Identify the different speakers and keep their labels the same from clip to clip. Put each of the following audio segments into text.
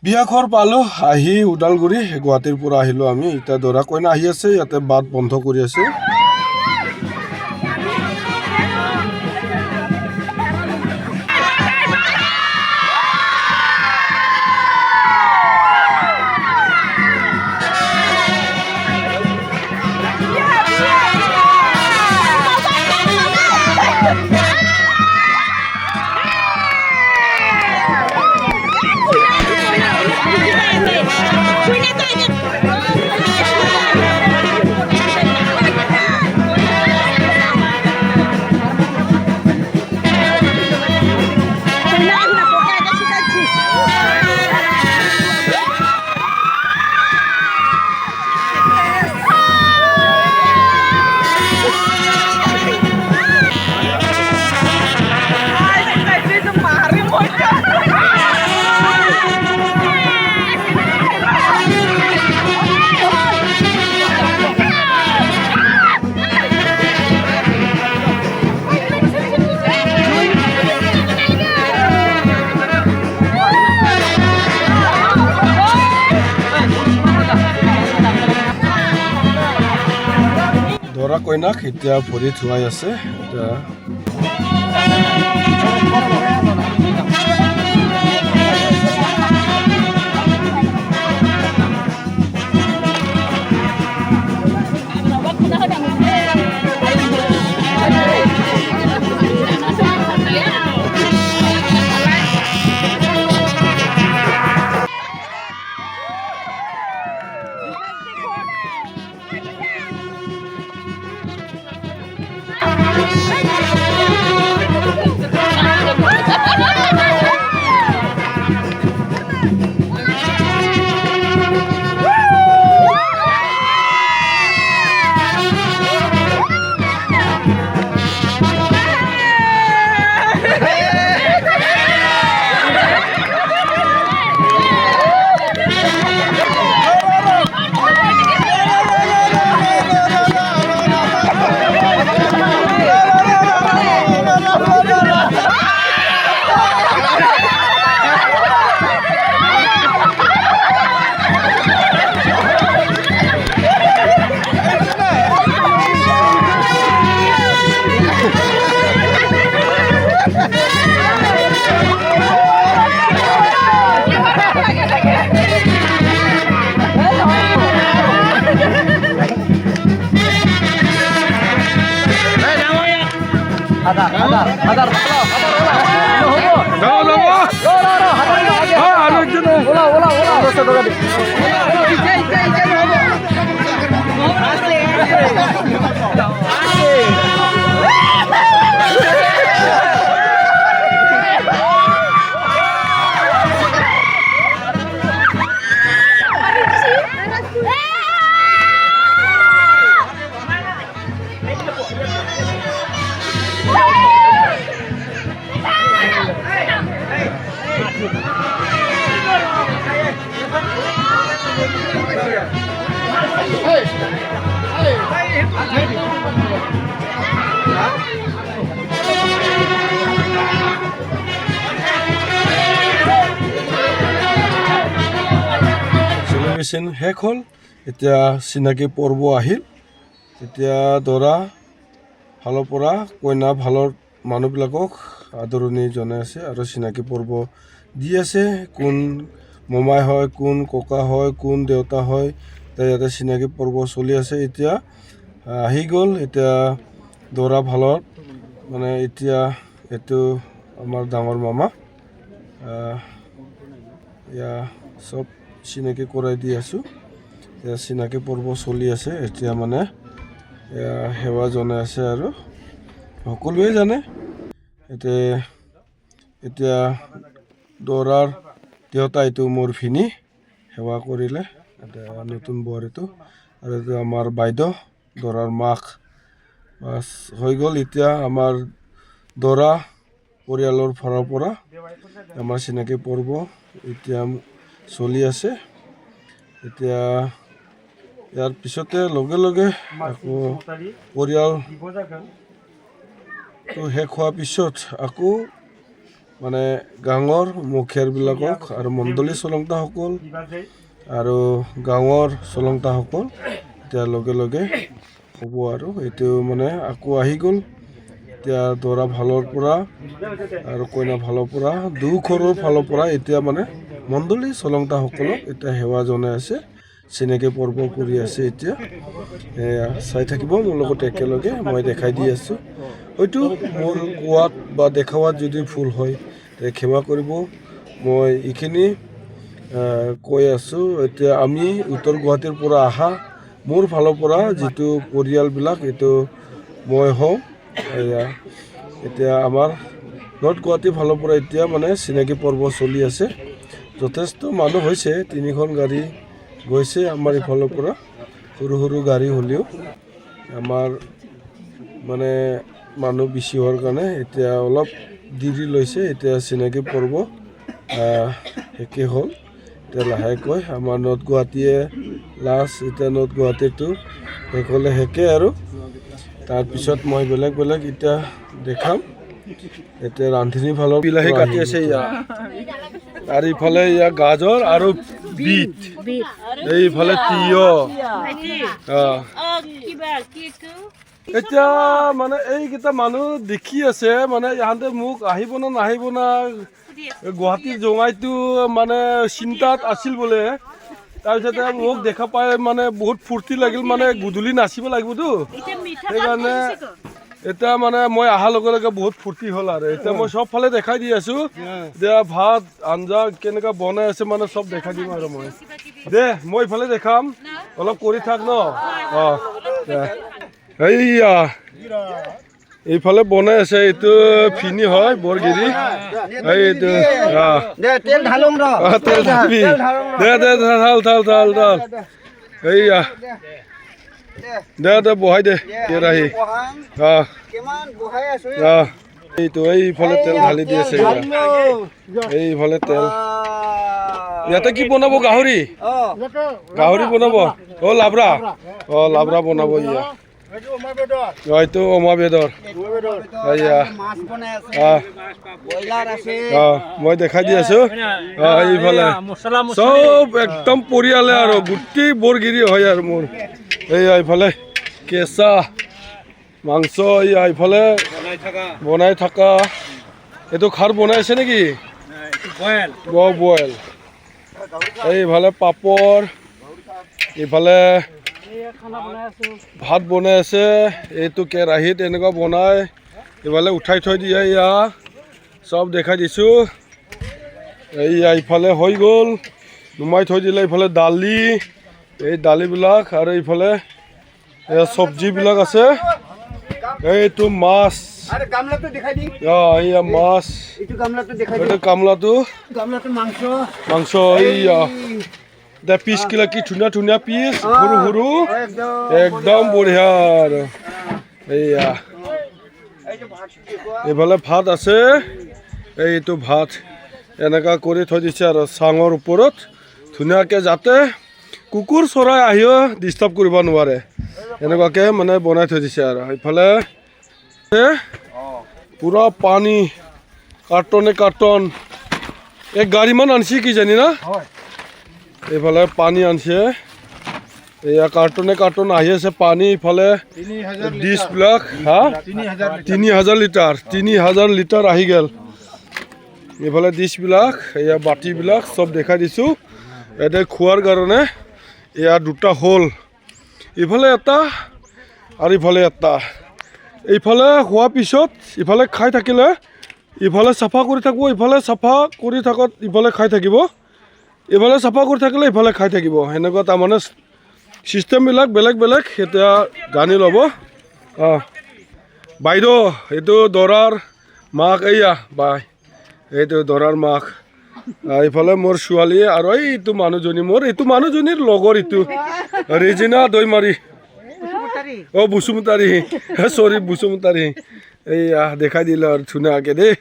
Speaker 1: বিয়া ঘৰ পালোঁ আহি ওদালগুৰি গুৱাহাটীৰ পৰা আহিলোঁ আমি এতিয়া দৰা কইনা আহি আছে ইয়াতে বাট বন্ধ কৰি আছে দৰা কইনাক এতিয়া ভৰি ধুৱাই আছে এতিয়া সেলিব্ৰেশ্যন শেষ হ'ল এতিয়া চিনাকি পৰ্ব আহিল এতিয়া দৰা ভালৰ পৰা কইনা ভালৰ মানুহবিলাকক আদৰণি জনাই আছে আৰু চিনাকি পৰ্ব দি আছে কোন মমাই হয় কোন ককা হয় কোন দেউতা হয় ইয়াতে চিনাকি পৰ্ব চলি আছে এতিয়া আহি গ'ল এতিয়া দৰা ভালত মানে এতিয়া এইটো আমাৰ ডাঙৰ মামা এয়া চব চিনাকি কৰাই দি আছোঁ এতিয়া চিনাকি পৰ্ব চলি আছে এতিয়া মানে সেৱা জনাই আছে আৰু সকলোৱে জানে এতিয়া দৰাৰ দেউতা এইটো মোৰ ভিনী সেৱা কৰিলে এতিয়া নতুন বোৱাৰীটো আৰু এইটো আমাৰ বাইদেউ দৰাৰ মাক বাছ হৈ গ'ল এতিয়া আমাৰ দৰা পৰিয়ালৰ ফালৰ পৰা আমাৰ চিনাকি পৰ্ব এতিয়া চলি আছে এতিয়া ইয়াৰ পিছতে লগে লগে আকৌ পৰিয়ালটো শেষ হোৱাৰ পিছত আকৌ মানে গাঁৱৰ মুখীয়ালবিলাকক আৰু মণ্ডলী চলংতাসকল আৰু গাঁৱৰ চলংতাসকল এতিয়া লগে লগে হ'ব আৰু এইটো মানে আকৌ আহি গ'ল। এতিয়া দৰা ভালৰ পৰা আৰু কইনা ভালৰ পৰা দুঘৰৰ ফালৰ পৰা এতিয়া মানে মণ্ডলী চলংতাসকলক এতিয়া সেৱা জনাই আছে, চিনাকি পৰ্ব কৰি আছে। এতিয়া চাই থাকিব মোৰ লগত একেলগে, মই দেখাই দি আছোঁ। হয়তো মোৰ কোৱাত বা দেখাৱাত যদি ভুল হয় ক্ষমা কৰিব। মই এইখিনি কৈ আছোঁ। এতিয়া আমি উত্তৰ গুৱাহাটীৰ পৰা অহা মোৰ ফালৰ পৰা যিটো পৰিয়ালবিলাক এইটো মই হওঁ। এতিয়া আমাৰ নৰ্থ গুৱাহাটীৰ ফালৰ পৰা এতিয়া মানে চিনাকি পৰ্ব চলি আছে। যথেষ্ট মানুহ হৈছে, 3খন গাড়ী গৈছে আমাৰ ইফালৰ পৰা, সৰু সৰু গাড়ী হ'লেও আমাৰ মানে মানুহ বেছি হোৱাৰ কাৰণে এতিয়া অলপ দেৰি লৈছে। এতিয়া চিনাকি পৰ্ব শেষেই হ'ল। এতিয়া লাহেকৈ আমাৰ নৰ্থ গুৱাহাটীয়ে লাষ্ট, এতিয়া নৰ্থ গুৱাহাটীটো শেষ হ'লে শেষে আৰু তাৰপিছত মই বেলেগ বেলেগ এতিয়া দেখাম। এতিয়া ৰান্ধনী ফালৰ বিলাহী কাটি আছে ইয়াত, আৰু ইফালে ইয়াৰ গাজৰ আৰু বিট, এইফালে তিয়হ। এতিয়া মানে এইকেইটা মানুহ দেখি আছে, মানে ইহঁতে মোক আহিব না নাহিব না, গুৱাহাটীৰ জঙাইটো মানে চিন্তাত আছিল বোলে। তাৰপিছতে মোক দেখা পাই মানে বহুত ফূৰ্তি লাগিল, মানে গধূলি নাচিব লাগিবতো, সেইকাৰণে এতিয়া মানে মই অহাৰ লগে লগে বহুত ফূৰ্তি হ'ল। আৰু এতিয়া মই চবফালে দেখাই দি আছোঁ, যে ভাত আঞ্জা কেনেকুৱা বনাই আছে, মানে চব দেখাই দিম আৰু মই মই ইফালে দেখাম, অলপ কৰি থাক ন। এইয়া এইফালে বনাই আছে, এইটো ফিনি হয় বৰগিৰি। এইটো তেল ঢালবি, ঢাল এইয়া দে বহাই দে কেৰাহী। এইটো এইফালে তেল ঢালি দি আছে, এইফালে তেল। ইয়াতে কি বনাব? গাহৰি বনাব। লাবৰা, লাবৰা বনাব। এইটো অমা বেদৰ। মই দেখাই দি আছো। এইফালে চব একদম পৰিয়ালে আৰু গোটেই বৰগিৰি হয় আৰু মোৰ। এইফালে কেঁচা মাংস, এইফালে বনাই থকা। এইটো খাৰ বনাইছে নেকি? বইল। এইফালে পাপৰ, এইফালে ভাত বনাই আছে। এইটো কেৰাহীত এনেকুৱা বনাই, এইফালে উঠাই থৈ দিয়ে। এয়া চব দেখাই দিছোঁ। এইয়া ইফালে হৈ গ'ল, নুমাই থৈ দিলে। এইফালে দালি, এই দালিবিলাক, আৰু এইফালে চব্জিবিলাক আছে। এইটো মাছ, এইয়া মাছ, এইটো কামলাটো মাংস। এইয়া পিচ কিলা কি ধুনীয়া ধুনীয়া পিচ, সৰু সৰু, একদম বঢ়িয়া। আৰু এইয়া এইফালে ভাত আছে। এইটো ভাত এনেকুৱা কৰি থৈ দিছে আৰু চাঙৰ ওপৰত ধুনীয়াকৈ, যাতে কুকুৰ চৰাই আহিও ডিষ্টাৰ্ব কৰিব নোৱাৰে, এনেকুৱাকৈ মানে বনাই থৈ দিছে। আৰু এইফালে পুৰা পানী, কাৰ্টনে কাৰ্টন, এক গাড়ীমান আনছি কিজানি না। এইফালে পানী আনছে, এয়া কাৰ্টনে কাৰ্টন আহি আছে পানী। ইফালে ডিছবিলাক 3000 লিটাৰ, 3000 লিটাৰ আহি গ'ল। এইফালে ডিছবিলাক, এয়া বাতিবিলাক চব দেখাই দিছোঁ। ইয়াতে খোৱাৰ কাৰণে এয়া দুটা হ'ল, ইফালে এটা আৰু ইফালে এটা। এইফালে খোৱাৰ পিছত ইফালে খাই থাকিলে ইফালে চাফা কৰি থাকিব, ইফালে চাফা কৰি থাকত ইফালে খাই থাকিব, ইফালে চাফা কৰি থাকিলে ইফালে খাই থাকিব। সেনেকুৱা তাৰমানে চিষ্টেমবিলাক বেলেগ বেলেগ, এতিয়া জানি ল'ব। বাইদেউ, এইটো দৰাৰ মাক। এইয়া বাই, এইটো দৰাৰ মাক। এইফালে মোৰ ছোৱালী, আৰু এইটো মানুহজনী, মোৰ এইটো মানুহজনীৰ লগৰ, এইটো ৰেজিনা দৈমাৰী। বসুমতাৰী, চৰি বসুমতাৰী। এইয়া দেখাই দিলে আৰু ধুনীয়াকৈ দেই,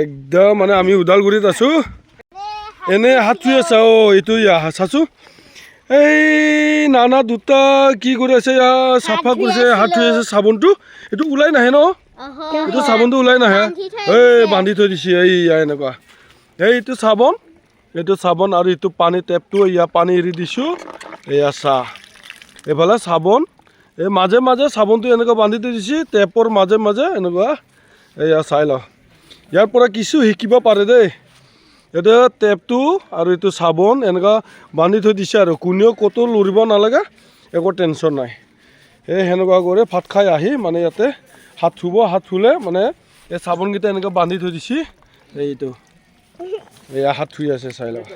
Speaker 1: একদম মানে আমি ওদালগুৰিত আছোঁ। এনে হাত ধুই আছে। এইটো চাচোঁ, এই নানা দুটা কি কৰি আছে, চাফা কৰিছে, হাত ধুই আছে। চাবোনটো এইটো ওলাই নাহে ন। এইটো চাবোনটো ওলাই নাহে এই বান্ধি থৈ দিছে এইয়া এনেকুৱা এইটো চাবোন আৰু এইটো পানী টেপটো এয়া পানী এৰি দিছোঁ এয়া চাহ এইফালে চাবোন এই মাজে মাজে চাবোনটো এনেকুৱা বান্ধি থৈ দিছে টেপৰ মাজে মাজে এনেকুৱা এয়া চাই লওঁ ইয়াৰ পৰা কিছু শিকিব পাৰে দেই এতিয়া টেপটো আৰু এইটো চাবোন এনেকুৱা বান্ধি থৈ দিছে আৰু কোনেও ক'তো লৰিব নালাগে একো টেনশ্যন নাই এই সেনেকুৱা কৰি ভাত খাই আহি মানে ইয়াতে হাত ধুলে মানে এই চাবোনকেইটা এনেকৈ বান্ধি থৈ দিছে এইটো এয়া হাত ধুই আছে চাই লওক